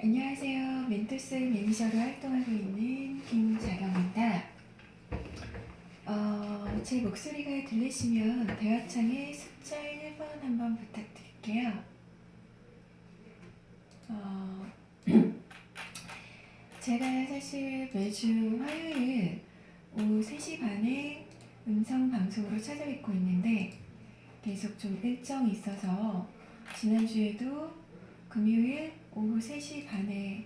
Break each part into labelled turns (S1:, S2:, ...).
S1: 안녕하세요. 멘토스 매니저로 활동하고 있는 김자경입니다. 제 목소리가 들리시면 대화창에 숫자 1번 한번 부탁드릴게요. 제가 사실 매주 화요일 오후 3시 반에 음성 방송으로 찾아뵙고 있는데 계속 좀 일정이 있어서 지난주에도 금요일 오후 3시 반에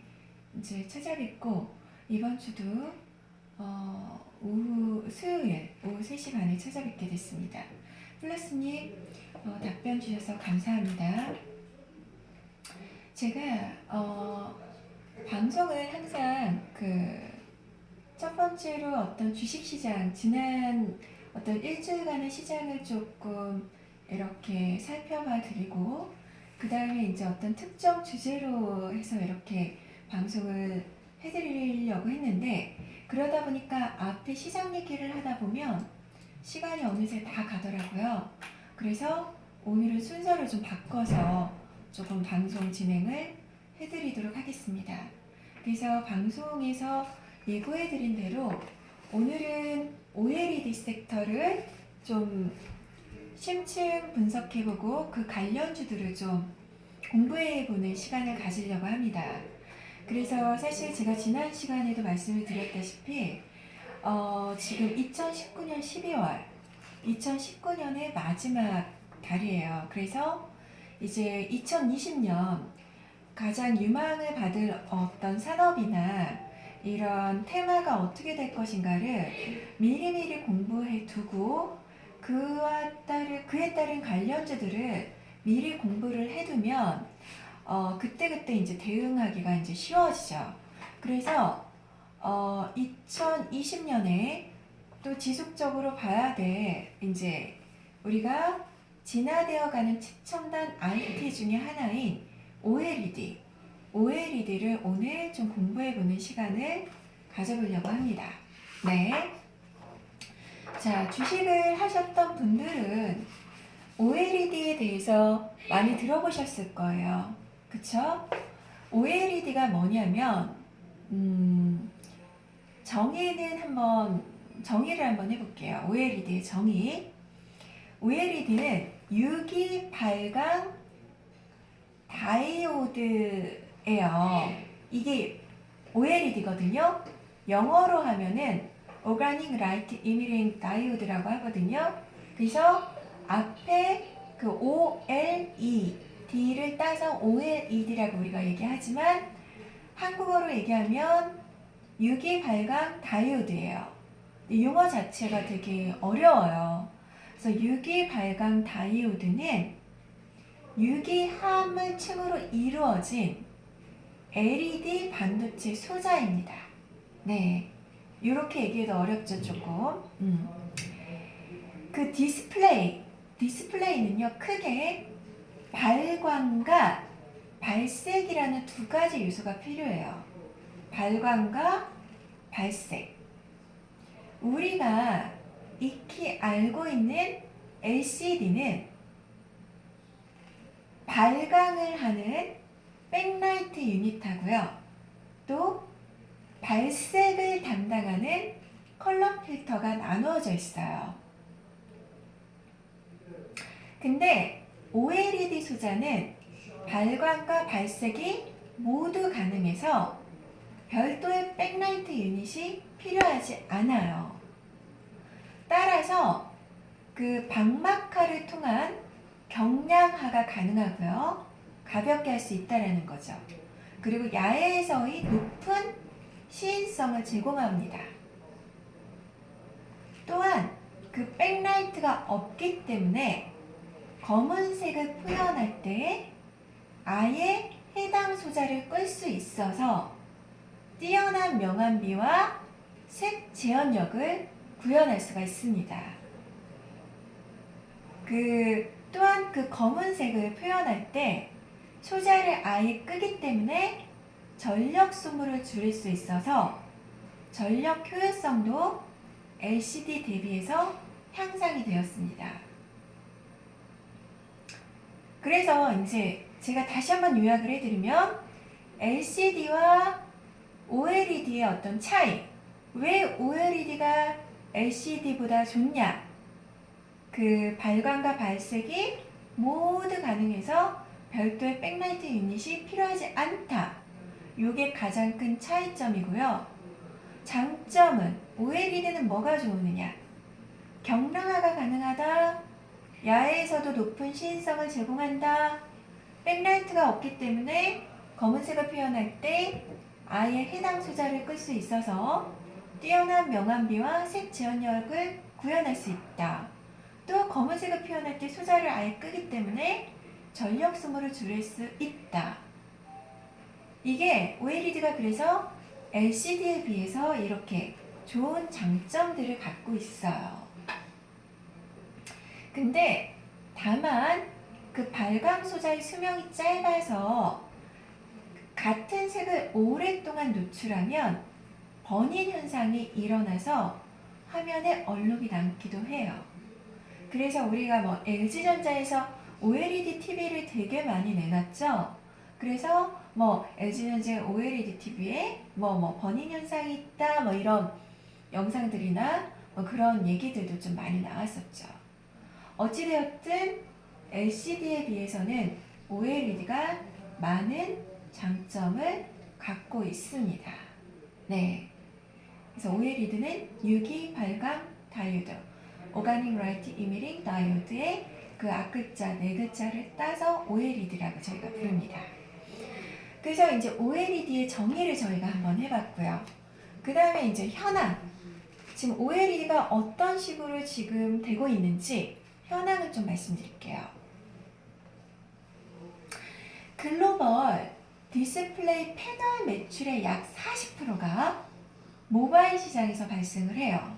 S1: 이제 찾아뵙고 이번 주도 수요일 오후 3시 반에 찾아뵙게 됐습니다. 플러스님 답변 주셔서 감사합니다. 제가 방송을 항상 첫 번째로 어떤 주식시장 지난 어떤 일주일간의 시장을 조금 이렇게 살펴봐 드리고 그 다음에 이제 어떤 특정 주제로 해서 이렇게 방송을 해드리려고 했는데 그러다 보니까 앞에 시장 얘기를 하다 보면 시간이 어느새 다 가더라고요. 그래서 오늘은 순서를 좀 바꿔서 조금 방송 진행을 해드리도록 하겠습니다. 그래서 방송에서 예고해드린 대로 오늘은 OLED 섹터를 좀 심층 분석해보고 그 관련주들을 좀 공부해보는 시간을 가지려고 합니다. 그래서 사실 제가 지난 시간에도 말씀을 드렸다시피 지금 2019년 12월 2019년의 마지막 달이에요. 그래서 이제 2020년 가장 유망을 받을 어떤 산업이나 이런 테마가 어떻게 될 것인가를 미리미리 공부해 두고 그에 따른 관련주들을 미리 공부를 해두면 그때그때 이제 대응하기가 이제 쉬워지죠. 그래서 2020년에 또 지속적으로 봐야 될 이제 우리가 진화되어가는 최첨단 IT 중에 하나인 OLED를 오늘 좀 공부해보는 시간을 가져보려고 합니다. 네. 자, 주식을 하셨던 분들은 OLED에 대해서 많이 들어보셨을 거예요. 그쵸? OLED가 뭐냐면 정의를 한번 해볼게요. OLED의 정의. OLED는 유기 발광 다이오드예요. 이게 OLED거든요. 영어로 하면은 Organic Light Emitting Diode라고 하거든요. 그래서 앞에 그 OLED를 따서 OLED라고 우리가 얘기하지만 한국어로 얘기하면 유기 발광 다이오드예요. 용어 자체가 되게 어려워요. 그래서 유기 발광 다이오드는 유기화합물층으로 이루어진 LED 반도체 소자입니다. 네, 이렇게 얘기해도 어렵죠, 조금. 그 디스플레이는요, 크게 발광과 발색이라는 두 가지 요소가 필요해요. 발광과 발색. 우리가 익히 알고 있는 LCD는 발광을 하는 백라이트 유닛하고요. 또 발색을 담당하는 컬러 필터가 나누어져 있어요. 근데 OLED 소자는 발광과 발색이 모두 가능해서 별도의 백라이트 유닛이 필요하지 않아요. 따라서 그 방막화를 통한 경량화가 가능하고요. 가볍게 할 수 있다는 거죠. 그리고 야외에서의 높은 시인성을 제공합니다. 또한 그 백라이트가 없기 때문에 검은색을 표현할 때 아예 해당 소자를 끌 수 있어서 뛰어난 명암비와 색 재현력을 구현할 수가 있습니다. 또한 그 검은색을 표현할 때 소자를 아예 끄기 때문에 전력 소모를 줄일 수 있어서 전력 효율성도 LCD 대비해서 향상이 되었습니다. 그래서 이제 제가 다시 한번 요약을 해드리면 LCD와 OLED의 어떤 차이. 왜 OLED가 LCD보다 좋냐? 그 발광과 발색이 모두 가능해서 별도의 백라이트 유닛이 필요하지 않다. 이게 가장 큰 차이점이고요. 장점은 OLED는 뭐가 좋으느냐? 경량화가 가능하다. 야외에서도 높은 시인성을 제공한다. 백라이트가 없기 때문에 검은색을 표현할 때 아예 해당 소자를 끌 수 있어서 뛰어난 명암비와 색 재현력을 구현할 수 있다. 또 검은색을 표현할 때 소자를 아예 끄기 때문에 전력 소모를 줄일 수 있다. 이게 OLED가 그래서 LCD에 비해서 이렇게 좋은 장점들을 갖고 있어요. 근데 다만 그 발광 소자의 수명이 짧아서 같은 색을 오랫동안 노출하면 번인 현상이 일어나서 화면에 얼룩이 남기도 해요. 그래서 우리가 뭐 LG전자에서 OLED TV를 되게 많이 내놨죠. 그래서 뭐 LG전자 OLED TV에 뭐 번인 현상이 있다 뭐 이런 영상들이나 뭐 그런 얘기들도 좀 많이 나왔었죠. 어찌되었든 LCD에 비해서는 OLED가 많은 장점을 갖고 있습니다. 네. 그래서 OLED는 유기 발광 다이오드, 오가닉 라이트 이미링 다이오드의 그 앞글자, 네 글자를 따서 OLED라고 저희가 부릅니다. 그래서 이제 OLED의 정의를 저희가 한번 해봤고요. 그 다음에 이제 현황. 지금 OLED가 어떤 식으로 지금 되고 있는지 현황을 좀 말씀드릴게요. 글로벌 디스플레이 패널 매출의 약 40%가 모바일 시장에서 발생을 해요.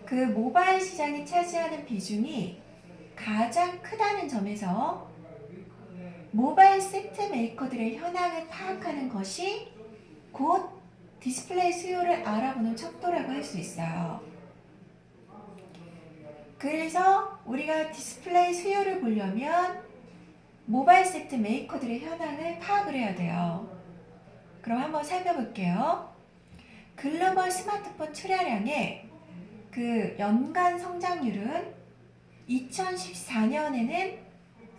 S1: 그 모바일 시장이 차지하는 비중이 가장 크다는 점에서 모바일 세트 메이커들의 현황을 파악하는 것이 곧 디스플레이 수요를 알아보는 척도라고 할 수 있어요. 그래서 우리가 디스플레이 수요를 보려면 모바일 세트 메이커들의 현황을 파악을 해야 돼요. 그럼 한번 살펴볼게요. 글로벌 스마트폰 출하량의 그 연간 성장률은 2014년에는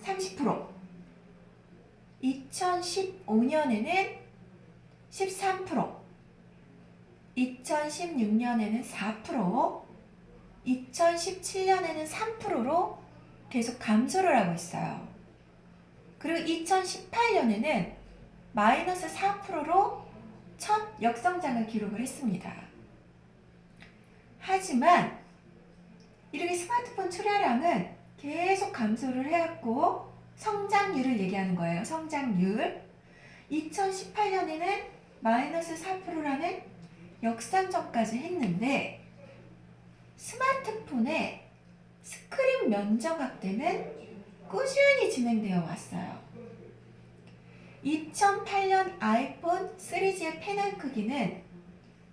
S1: 30%, 2015년에는 13%, 2016년에는 4%, 2017년에는 3%로 계속 감소를 하고 있어요. 그리고 2018년에는 마이너스 4%로 첫 역성장을 기록을 했습니다. 하지만 이렇게 스마트폰 출하량은 계속 감소를 해왔고 성장률을 얘기하는 거예요. 성장률. 2018년에는 마이너스 4%라는 역상정까지 했는데 스마트폰의 스크린 면적 확대는 꾸준히 진행되어 왔어요. 2008년 아이폰 3G의 패널 크기는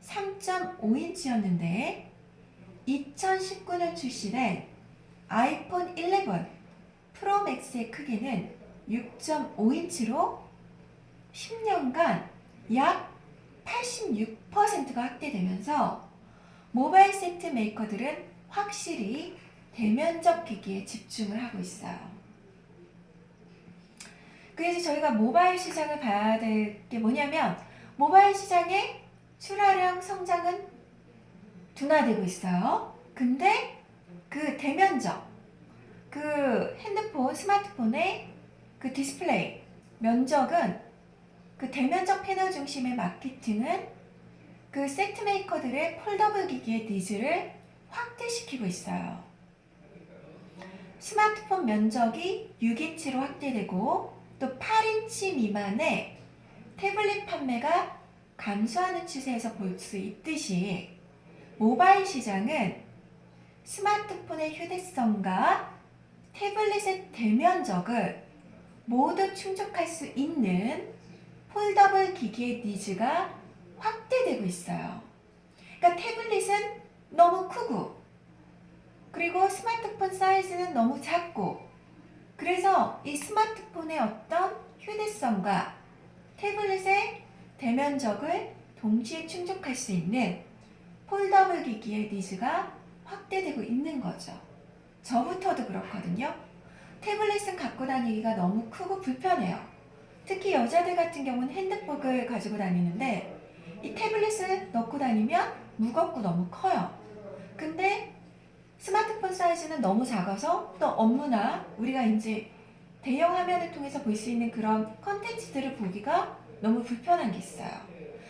S1: 3.5인치였는데 2019년 출시된 아이폰 11 프로 맥스의 크기는 6.5인치로 10년간 약 86%가 확대되면서 모바일 세트 메이커들은 확실히 대면적 기기에 집중을 하고 있어요. 그래서 저희가 모바일 시장을 봐야 될 게 뭐냐면 모바일 시장의 출하량 성장은 둔화되고 있어요. 근데 그 대면적, 그 핸드폰, 스마트폰의 그 디스플레이 면적은 그 대면적 패널 중심의 마케팅은 그 세트 메이커들의 폴더블 기기의 니즈를 확대시키고 있어요. 스마트폰 면적이 6인치로 확대되고 또 8인치 미만의 태블릿 판매가 감소하는 추세에서 볼 수 있듯이 모바일 시장은 스마트폰의 휴대성과 태블릿의 대면적을 모두 충족할 수 있는 폴더블 기기의 니즈가 확대되고 있어요. 그러니까 태블릿은 너무 크고 그리고 스마트폰 사이즈는 너무 작고 그래서 이 스마트폰의 어떤 휴대성과 태블릿의 대면적을 동시에 충족할 수 있는 폴더블 기기의 니즈가 확대되고 있는 거죠. 저부터도 그렇거든요. 태블릿은 갖고 다니기가 너무 크고 불편해요. 특히 여자들 같은 경우는 핸드백을 가지고 다니는데 이 태블릿을 넣고 다니면 무겁고 너무 커요. 근데 스마트폰 사이즈는 너무 작아서 또 업무나 우리가 이제 대형 화면을 통해서 볼 수 있는 그런 컨텐츠들을 보기가 너무 불편한 게 있어요.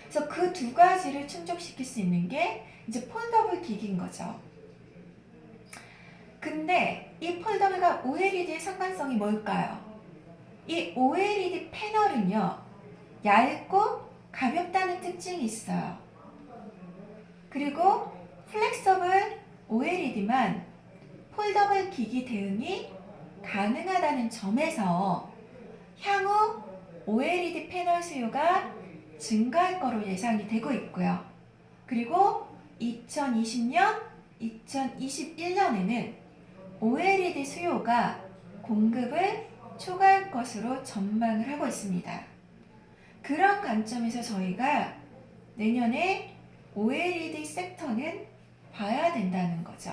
S1: 그래서 그 두 가지를 충족시킬 수 있는 게 이제 폴더블 기기인 거죠. 근데 이 폴더블과 OLED의 상관성이 뭘까요? 이 OLED 패널은요, 얇고 가볍다는 특징이 있어요. 그리고 플렉서블 OLED만 폴더블 기기 대응이 가능하다는 점에서 향후 OLED 패널 수요가 증가할 거로 예상이 되고 있고요. 그리고 2020년, 2021년에는 OLED 수요가 공급을 초과할 것으로 전망을 하고 있습니다. 그런 관점에서 저희가 내년에 OLED 섹터는 봐야 된다는 거죠.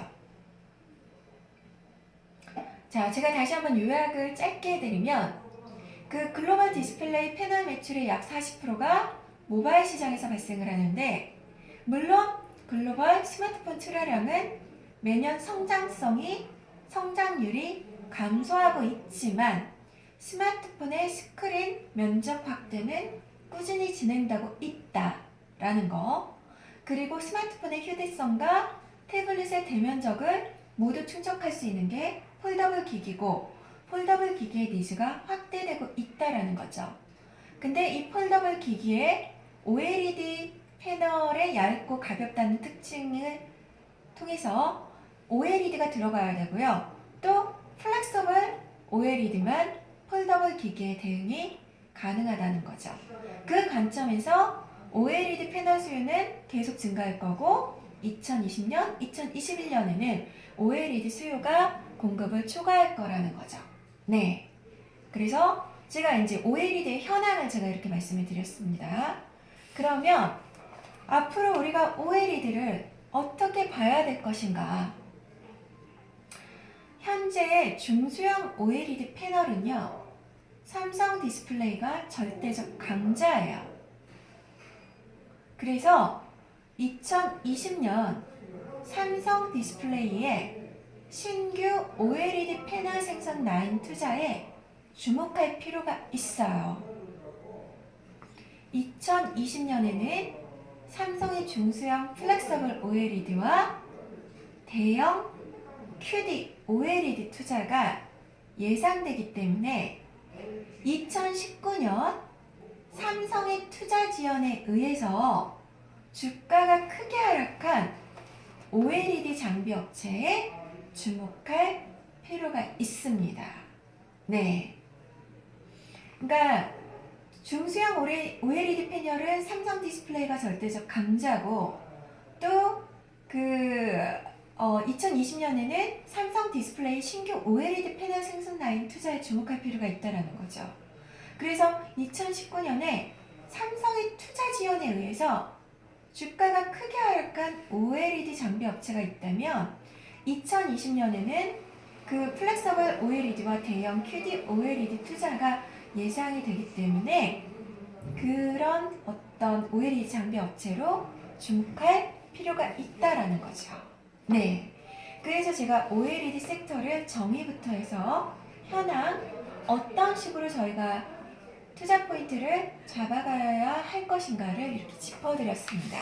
S1: 자, 제가 다시 한번 요약을 짧게 해드리면 그 글로벌 디스플레이 패널 매출의 약 40%가 모바일 시장에서 발생을 하는데 물론 글로벌 스마트폰 출하량은 매년 성장률이 감소하고 있지만 스마트폰의 스크린 면적 확대는 꾸준히 진행되고 있다라는 거, 그리고 스마트폰의 휴대성과 태블릿의 대면적을 모두 충족할 수 있는 게 폴더블 기기고 폴더블 기기의 니즈가 확대되고 있다라는 거죠. 근데 이 폴더블 기기에 OLED 패널의 얇고 가볍다는 특징을 통해서 OLED가 들어가야 되고요. 또 플렉서블 OLED만 폴더블 기기의 대응이 가능하다는 거죠. 그 관점에서 OLED 패널 수요는 계속 증가할 거고 2020년, 2021년에는 OLED 수요가 공급을 초과할 거라는 거죠. 네. 그래서 제가 이제 OLED의 현황을 제가 이렇게 말씀을 드렸습니다. 그러면 앞으로 우리가 OLED를 어떻게 봐야 될 것인가? 현재 중수형 OLED 패널은요, 삼성 디스플레이가 절대적 강자예요. 그래서 2020년 삼성 디스플레이의 신규 OLED 패널 생산 라인 투자에 주목할 필요가 있어요. 2020년에는 삼성의 중수형 플렉서블 OLED와 대형 QD OLED 투자가 예상되기 때문에 2019년 삼성의 투자 지원에 의해서 주가가 크게 하락한 OLED 장비 업체에 주목할 필요가 있습니다. 네. 그러니까 중수형 OLED 패널은 삼성 디스플레이가 절대적 강자고 또 2020년에는 삼성 디스플레이 신규 OLED 패널 생산 라인 투자에 주목할 필요가 있다는 거죠. 그래서 2019년에 삼성의 투자 지원에 의해서 주가가 크게 하락한 OLED 장비 업체가 있다면 2020년에는 그 플렉서블 OLED와 대형 QD OLED 투자가 예상이 되기 때문에 그런 어떤 OLED 장비 업체로 주목할 필요가 있다라는 거죠. 네. 그래서 제가 OLED 섹터를 정의부터 해서 현황 어떤 식으로 저희가 투자 포인트를 잡아가야 할 것인가를 이렇게 짚어드렸습니다.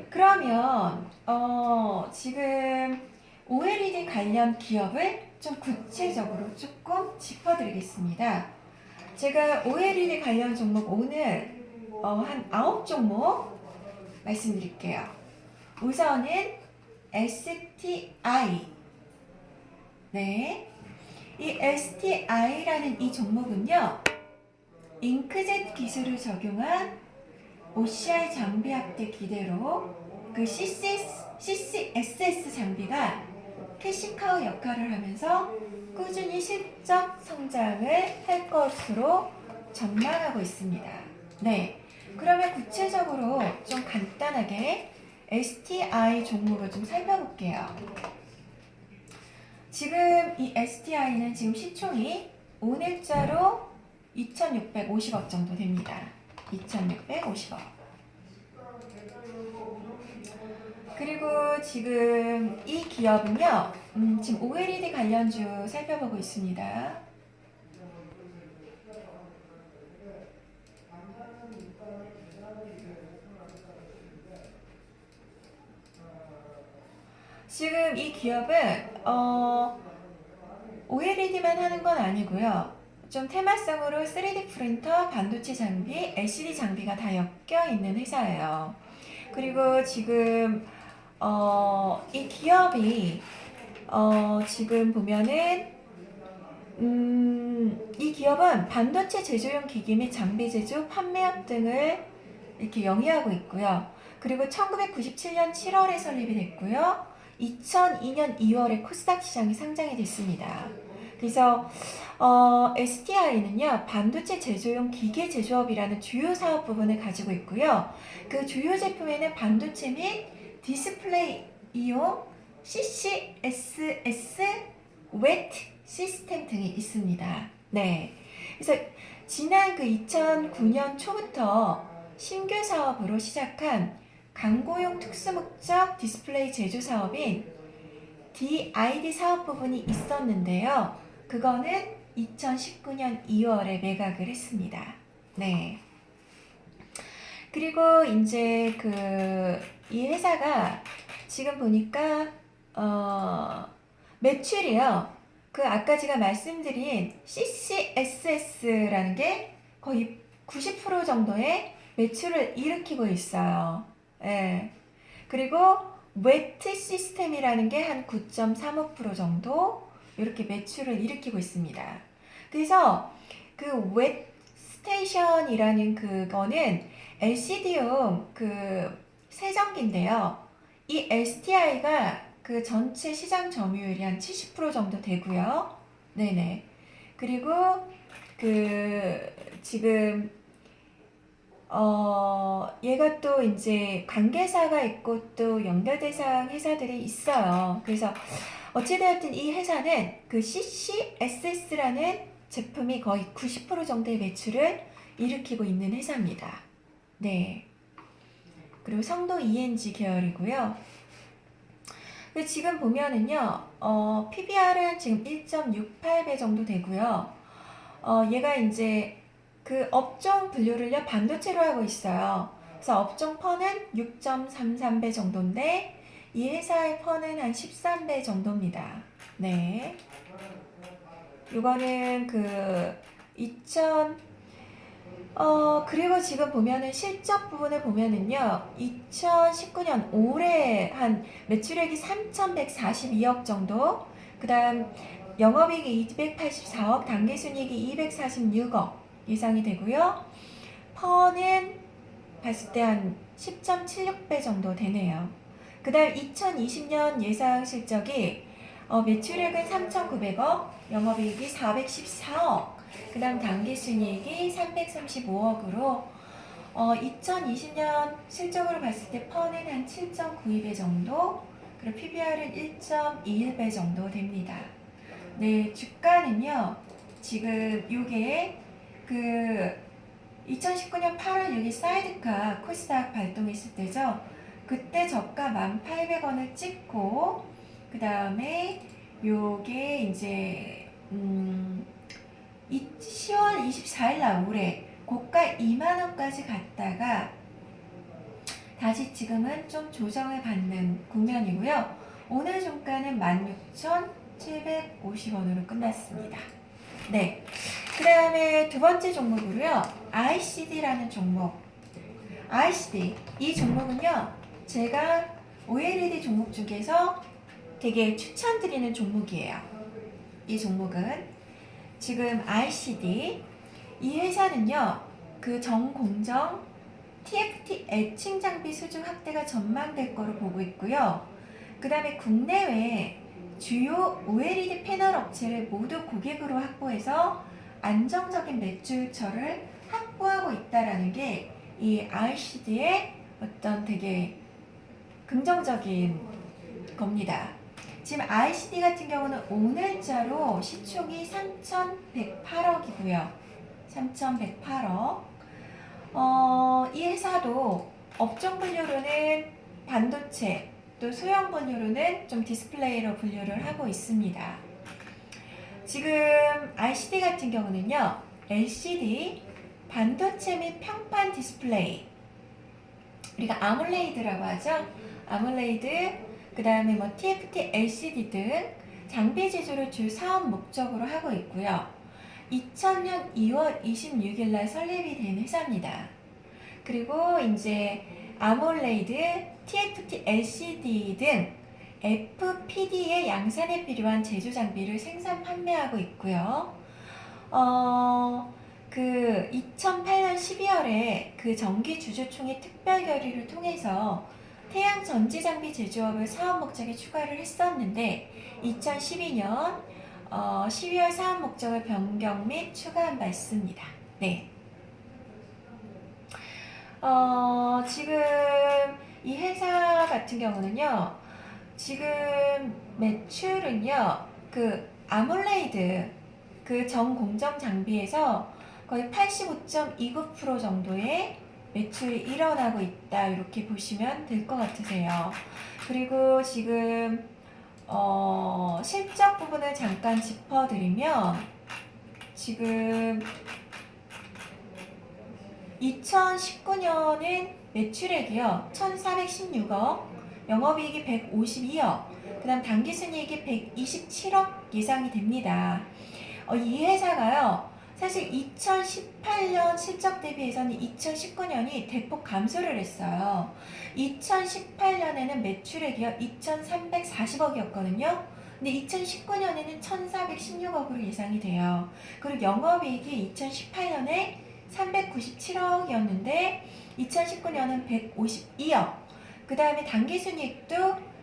S1: 그러면 지금 OLED 관련 기업을 좀 구체적으로 조금 짚어드리겠습니다. 제가 OLED 관련 종목 오늘 한 9종목 말씀드릴게요. 우선은 STI. 네. 이 STI라는 이 종목은요, 잉크젯 기술을 적용한 OCR 장비 확대 기대로 그 CCSS 장비가 캐시카우 역할을 하면서 꾸준히 실적 성장을 할 것으로 전망하고 있습니다. 네. 그러면 구체적으로 좀 간단하게 STI 종목을 좀 살펴볼게요. 지금 이 STI는 지금 시총이 오늘자로 2,650억 정도 됩니다. 2,650억. 그리고 지금 이 기업은요, 지금 OLED 관련주 살펴보고 있습니다. 지금 이 기업은 OLED만 하는 건 아니고요. 좀 테마성으로 3D 프린터, 반도체 장비, LCD 장비가 다 엮여 있는 회사예요. 그리고 지금 이 기업이 지금 보면은 이 기업은 반도체 제조용 기기 및 장비 제조, 판매업 등을 이렇게 영위하고 있고요. 그리고 1997년 7월에 설립이 됐고요. 2002년 2월에 코스닥 시장에 상장이 됐습니다. 그래서 STI는요, 반도체 제조용 기계 제조업이라는 주요 사업 부분을 가지고 있고요. 그 주요 제품에는 반도체 및 디스플레이 이용 CCSS 웨트 시스템 등이 있습니다. 네. 그래서 지난 그 2009년 초부터 신규 사업으로 시작한 광고용 특수목적 디스플레이 제조 사업인 DID 사업 부분이 있었는데요. 그거는 2019년 2월에 매각을 했습니다. 네. 그리고 이제 이 회사가 지금 보니까 매출이요. 아까 제가 말씀드린 CCSS라는 게 거의 90% 정도의 매출을 일으키고 있어요. 예. 그리고 웨트 시스템이라는 게 한 9.35% 정도 이렇게 매출을 일으키고 있습니다. 그래서 웨트 스테이션이라는 그거는 LCD용 세정기인데요. 이 STI가 전체 시장 점유율이 한 70% 정도 되고요. 네네. 그리고 지금 얘가 또 이제 관계사가 있고 또 연결대상 회사들이 있어요. 그래서 어찌되었든 이 회사는 CCSS라는 제품이 거의 90% 정도의 매출을 일으키고 있는 회사입니다. 네. 그리고 성도 ENG 계열이고요. 지금 보면은요, PBR은 지금 1.68배 정도 되고요. 얘가 이제 업종 분류를요, 반도체로 하고 있어요. 그래서 업종 펀은 6.33배 정도인데, 이 회사의 펀은 한 13배 정도입니다. 네. 이거는 그리고 지금 보면은 실적 부분을 보면은요, 2019년 올해 한 매출액이 3,142억 정도, 그 다음 영업이익이 284억, 당기순이익이 246억 예상이 되고요. 펀은 봤을 때 한 10.76배 정도 되네요. 그 다음 2020년 예상 실적이 매출액은 3,900억, 영업이익이 414억, 그 다음 당기순이익이 335억으로 2020년 실적으로 봤을 때 펀은 한 7.92배 정도, 그리고 PBR은 1.21배 정도 됩니다. 네, 주가는요, 지금 요게 2019년 8월 6일 사이드카 코스닥 발동했을 때죠. 그때 저가 1,800원을 찍고, 그 다음에 요게 이제 10월 24일 날 올해 고가 2만원까지 갔다가 다시 지금은 좀 조정을 받는 국면이고요. 오늘 종가는 16,750원으로 끝났습니다. 네. 그 다음에 두 번째 종목으로요, ICD라는 종목. ICD. 이 종목은요, 제가 OLED 종목 중에서 되게 추천드리는 종목이에요. 이 종목은 지금 ICD, 이 회사는요, 정공정 TFT 애칭 장비 수주 확대가 전망될 거로 보고 있고요. 그 다음에 국내외 주요 OLED 패널 업체를 모두 고객으로 확보해서 안정적인 매출처를 확보하고 있다라는 게 이 RCD의 어떤 되게 긍정적인 겁니다. 지금 RCD 같은 경우는 오늘자로 시총이 3,108억이고요. 3,108억. 이 회사도 업종 분류로는 반도체, 또 소형 분류로는 좀 디스플레이로 분류를 하고 있습니다. 지금 RCD 같은 경우는요, LCD, 반도체 및 평판 디스플레이, 우리가 아몰레이드라고 하죠. 아몰레이드, 그 다음에 뭐 TFT LCD 등 장비 제조를 주 사업 목적으로 하고 있고요. 2000년 2월 26일 날 설립이 된 회사입니다. 그리고 이제 아몰레이드, TFT LCD 등 FPD의 양산에 필요한 제조 장비를 생산 판매하고 있고요. 2008년 12월에 그 정기 주주총회 특별 결의를 통해서 태양 전지 장비 제조업을 사업 목적에 추가를 했었는데 2012년 12월 사업 목적을 변경 및 추가한 바 있습니다. 네. 지금 이 회사 같은 경우는요, 지금 매출은요, 그 아몰레이드 그 전공정 장비에서 거의 85.29% 정도의 매출이 일어나고 있다, 이렇게 보시면 될 것 같으세요. 그리고 지금 실적 부분을 잠깐 짚어드리면 지금 2019년은 매출액이요 1,416억, 영업이익이 152억, 그 다음 당기순이익이 127억 예상이 됩니다. 이 회사가요, 사실 2018년 실적 대비해서는 2019년이 대폭 감소를 했어요. 2018년에는 매출액이요 2,340억이었거든요. 근데 2019년에는 1,416억으로 예상이 돼요. 그리고 영업이익이 2018년에 397억이었는데 2019년은 152억. 그 다음에 당기순이익도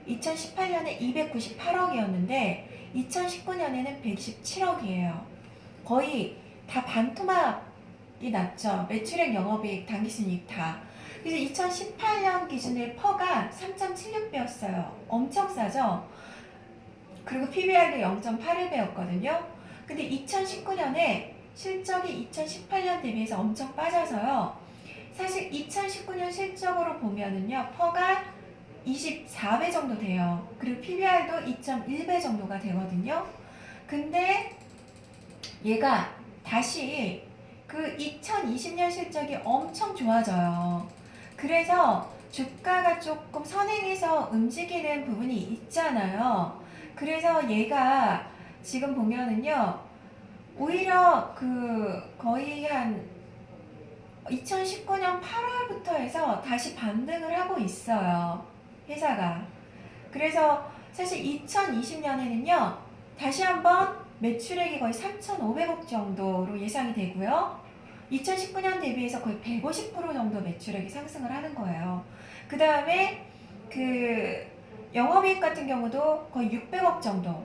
S1: 2018년에 298억이었는데 2019년에는 127억이에요. 거의 다 반토막이 났죠. 매출액, 영업이익, 당기순이익 다. 그래서 2018년 기준의 퍼가 3.76배였어요. 엄청 싸죠. 그리고 PBR도 0.81배였거든요. 근데 2019년에 실적이 2018년 대비해서 엄청 빠져서요. 사실 2019년 실적으로 보면은요, 퍼가 24배 정도 돼요. 그리고 PBR도 2.1배 정도가 되거든요. 근데 얘가 다시 그 2020년 실적이 엄청 좋아져요. 그래서 주가가 조금 선행해서 움직이는 부분이 있잖아요. 그래서 얘가 지금 보면은요, 오히려 거의 한 2019년 8월부터 해서 다시 반등을 하고 있어요. 회사가. 그래서 사실 2020년에는요, 다시 한번 매출액이 거의 3,500억 정도로 예상이 되고요. 2019년 대비해서 거의 150% 정도 매출액이 상승을 하는 거예요. 그 다음에 영업이익 같은 경우도 거의 600억 정도.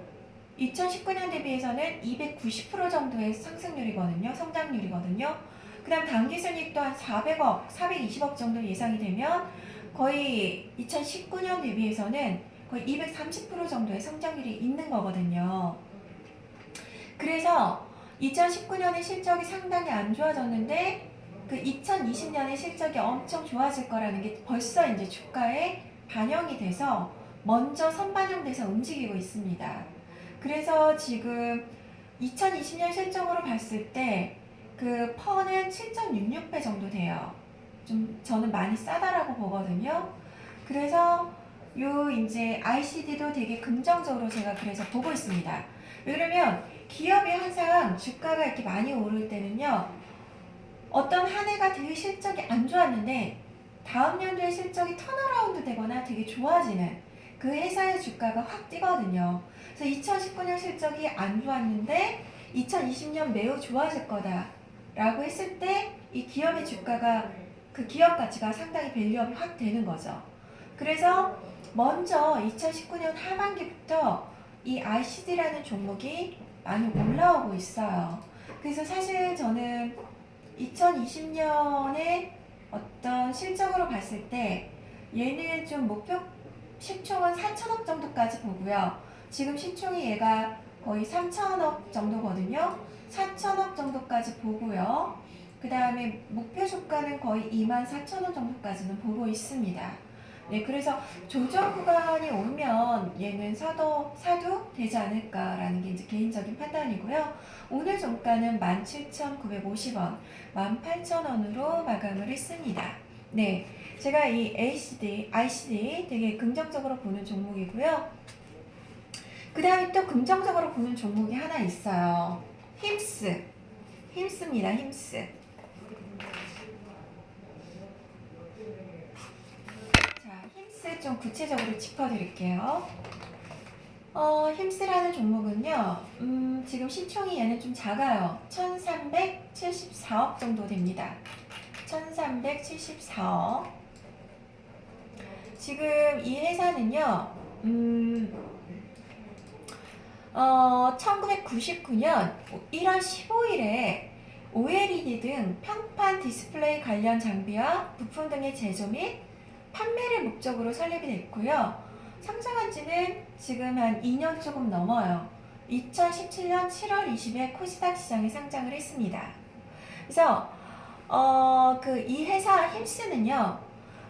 S1: 2019년 대비해서는 290% 정도의 상승률이거든요. 성장률이거든요. 그 다음 당기순이익도 한 400억, 420억 정도 예상이 되면 거의 2019년 대비해서는 거의 230% 정도의 성장률이 있는 거거든요. 그래서 2019년의 실적이 상당히 안 좋아졌는데 2020년의 실적이 엄청 좋아질 거라는 게 벌써 이제 주가에 반영이 돼서 먼저 선반영돼서 움직이고 있습니다. 그래서 지금 2020년 실적으로 봤을 때 퍼는 7.66배 정도 돼요. 좀 저는 많이 싸다라고 보거든요. 그래서 이제 ICD도 되게 긍정적으로 제가 그래서 보고 있습니다. 왜냐면 기업이 항상 주가가 이렇게 많이 오를 때는요, 어떤 한 해가 되게 실적이 안 좋았는데 다음 연도에 실적이 턴어라운드 되거나 되게 좋아지는 그 회사의 주가가 확 뛰거든요. 그래서 2019년 실적이 안 좋았는데 2020년 매우 좋아질 거다 라고 했을 때 이 기업의 주가가 그 기업 가치가 상당히 밸류업이 확 되는 거죠. 그래서 먼저 2019년 하반기부터 이 ICD라는 종목이 많이 올라오고 있어요. 그래서 사실 저는 2020년에 어떤 실적으로 봤을 때 얘는 좀 목표 시총은 4천억 정도까지 보고요. 지금 시총이 얘가 거의 3천억 정도거든요. 4천억 정도까지 보고요. 그 다음에 목표 주가는 거의 24,000원 정도까지는 보고 있습니다. 네, 그래서 조정 구간이 오면 얘는 사도 되지 않을까라는 게 이제 개인적인 판단이고요. 오늘 종가는 17,950원, 18,000원으로 마감을 했습니다. 네, 제가 이 ICD 되게 긍정적으로 보는 종목이고요. 그 다음에 또 긍정적으로 보는 종목이 하나 있어요. 힘스입니다. 힘스. 자, 힘스 좀 구체적으로 짚어드릴게요. 힘스라는 종목은요, 지금 시총이 얘는 좀 작아요. 1374억 정도 됩니다. 1374억. 지금 이 회사는요, 1999년 1월 15일에 OLED 등 평판 디스플레이 관련 장비와 부품 등의 제조 및 판매를 목적으로 설립이 됐고요. 상장한 지는 지금 한 2년 조금 넘어요. 2017년 7월 20일 코스닥 시장에 상장을 했습니다. 그래서 이 회사 힘스는요,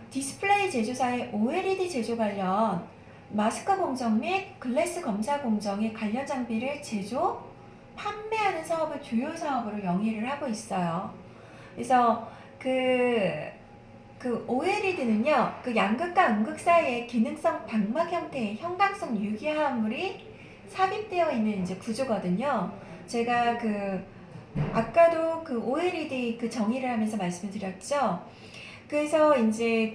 S1: 디스플레이 제조사의 OLED 제조 관련 마스크 공정 및 글래스 검사 공정의 관련 장비를 제조, 판매하는 사업을 주요 사업으로 영위를 하고 있어요. 그래서 그 OLED는요, 그 양극과 음극 사이에 기능성 방막 형태의 형광성 유기화합물이 삽입되어 있는 이제 구조거든요. 제가 아까도 그 OLED 그 정의를 하면서 말씀을 드렸죠. 그래서 이제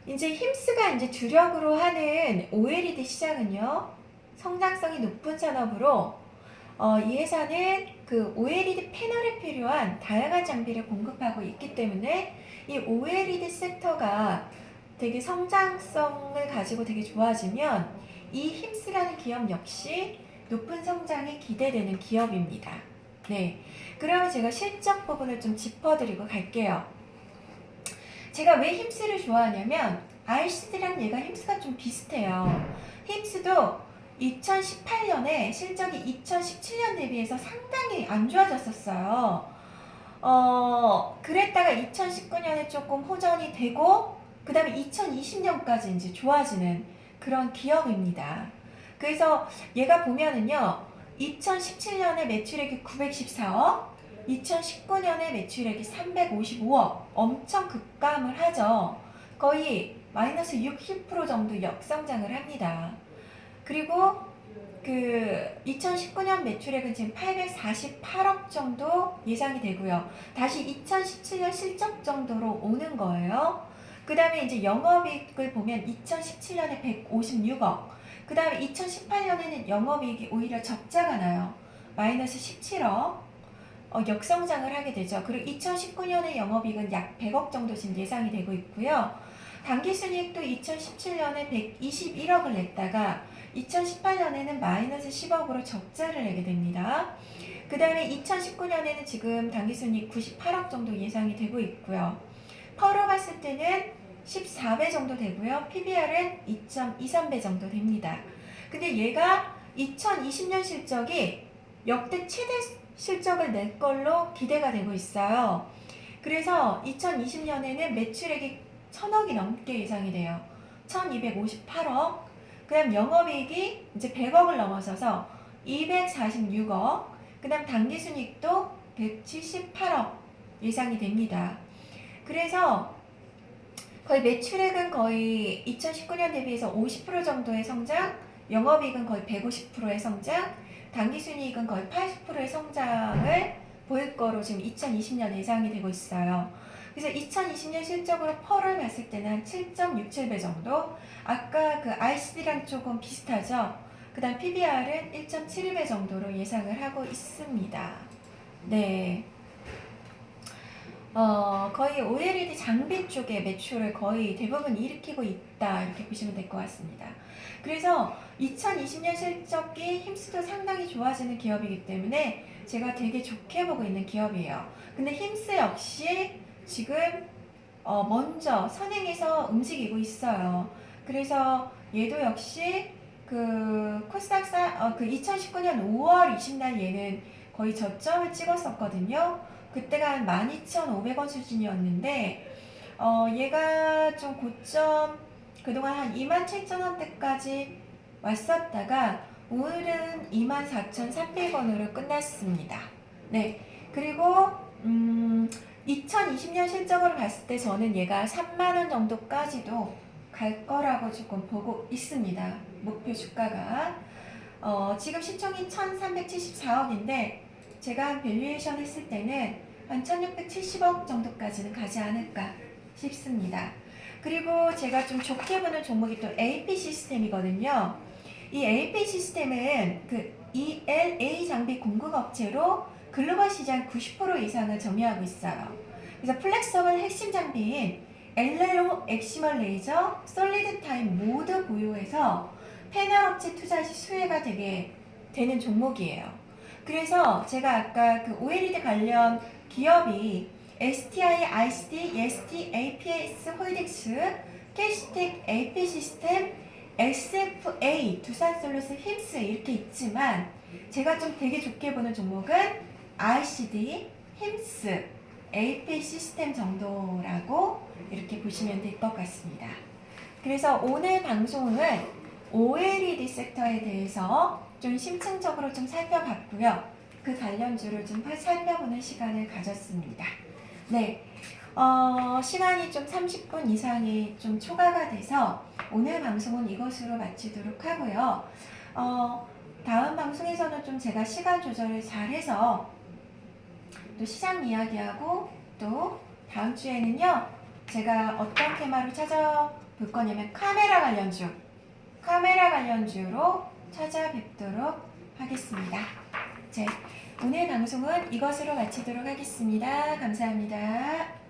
S1: 이제 힘스가 이제 주력으로 하는 OLED 시장은요, 성장성이 높은 산업으로 이 회사는 그 OLED 패널에 필요한 다양한 장비를 공급하고 있기 때문에 이 OLED 섹터가 되게 성장성을 가지고 되게 좋아지면 이 힘스라는 기업 역시 높은 성장이 기대되는 기업입니다. 네, 그러면 제가 실적 부분을 좀 짚어드리고 갈게요. 제가 왜 힘스를 좋아하냐면 RCD랑 얘가 힘스가 좀 비슷해요. 힘스도 2018년에 실적이 2017년 대비해서 상당히 안 좋아졌었어요. 그랬다가 2019년에 조금 호전이 되고 그 다음에 2020년까지 이제 좋아지는 그런 기업입니다. 그래서 얘가 보면은요, 2017년에 매출액이 914억, 2019년에 매출액이 355억, 엄청 급감을 하죠. 거의 마이너스 60% 정도 역성장을 합니다. 그리고 2019년 매출액은 지금 848억 정도 예상이 되고요. 다시 2017년 실적 정도로 오는 거예요. 그 다음에 이제 영업이익을 보면 2017년에 156억, 그 다음에 2018년에는 영업이익이 오히려 적자가 나요. 마이너스 17억. 역성장을 하게 되죠. 그리고 2019년에 영업이익은 약 100억 정도 지금 예상이 되고 있고요. 당기순이익도 2017년에 121억을 냈다가 2018년에는 마이너스 10억으로 적자를 내게 됩니다. 그 다음에 2019년에는 지금 당기순이익 98억 정도 예상이 되고 있고요. 퍼로 봤을 때는 14배 정도 되고요. PBR은 2.23배 정도 됩니다. 근데 얘가 2020년 실적이 역대 최대 실적을 낼 걸로 기대가 되고 있어요. 그래서 2020년에는 매출액이 1000억이 넘게 예상이 돼요. 1258억. 그 다음 영업이익이 이제 100억을 넘어서서 246억. 그 다음 당기순이익도 178억 예상이 됩니다. 그래서 거의 매출액은 거의 2019년 대비해서 50% 정도의 성장, 영업이익은 거의 150%의 성장, 당기순이익은 거의 80%의 성장을 보일 거로 지금 2020년 예상이 되고 있어요. 그래서 2020년 실적으로 펄을 봤을 때는 한 7.67배 정도, 아까 그 ICD랑 조금 비슷하죠. 그 다음 PBR은 1.71배 정도로 예상을 하고 있습니다. 네. 거의 OLED 장비 쪽에 매출을 거의 대부분 일으키고 있다 이렇게 보시면 될 것 같습니다. 그래서 2020년 실적이 힘스도 상당히 좋아지는 기업이기 때문에 제가 되게 좋게 보고 있는 기업이에요. 근데 힘스 역시 지금 먼저 선행해서 움직이고 있어요. 그래서 얘도 역시 그 코스닥 그 2019년 5월 20날 얘는 거의 저점을 찍었었거든요. 그때가 한 12,500원 수준이었는데 얘가 좀 고점 그동안 한 27,000원대까지 왔었다가 오늘은 24,300원으로 끝났습니다. 네, 그리고 2020년 실적으로 봤을 때 저는 얘가 3만원 정도까지도 갈 거라고 조금 보고 있습니다. 목표 주가가 지금 시총이 1374억인데 제가 밸류에이션 했을 때는 한 1670억 정도까지는 가지 않을까 싶습니다. 그리고 제가 좀 좋게 보는 종목이 또 AP 시스템이거든요. 이 AP 시스템은 그 ELA 장비 공급업체로 글로벌 시장 90% 이상을 점유하고 있어요. 그래서 플렉서블 핵심 장비인 LLO 엑시멀 레이저, 솔리드 타임 모두 보유해서 패널 업체 투자 시 수혜가 되게 되는 종목이에요. 그래서 제가 아까 그 OLED 관련 기업이 STI, ICD, EST, APS 홀딩스, 캐시텍, AP 시스템, SFA, 두산솔루스, 힘스 이렇게 있지만 제가 좀 되게 좋게 보는 종목은 ICD, 힘스, AP 시스템 정도라고 이렇게 보시면 될 것 같습니다. 그래서 오늘 방송은 OLED 섹터에 대해서 좀 심층적으로 좀 살펴봤고요. 그 관련주를 좀 살펴보는 시간을 가졌습니다. 네, 시간이 좀 30분 이상이 좀 초과가 돼서 오늘 방송은 이것으로 마치도록 하고요. 다음 방송에서는 좀 제가 시간 조절을 잘해서 또 시장 이야기하고 또 다음 주에는요 제가 어떤 테마로 찾아볼 거냐면 카메라 관련주로 찾아뵙도록 하겠습니다. 네, 오늘 방송은 이것으로 마치도록 하겠습니다. 감사합니다.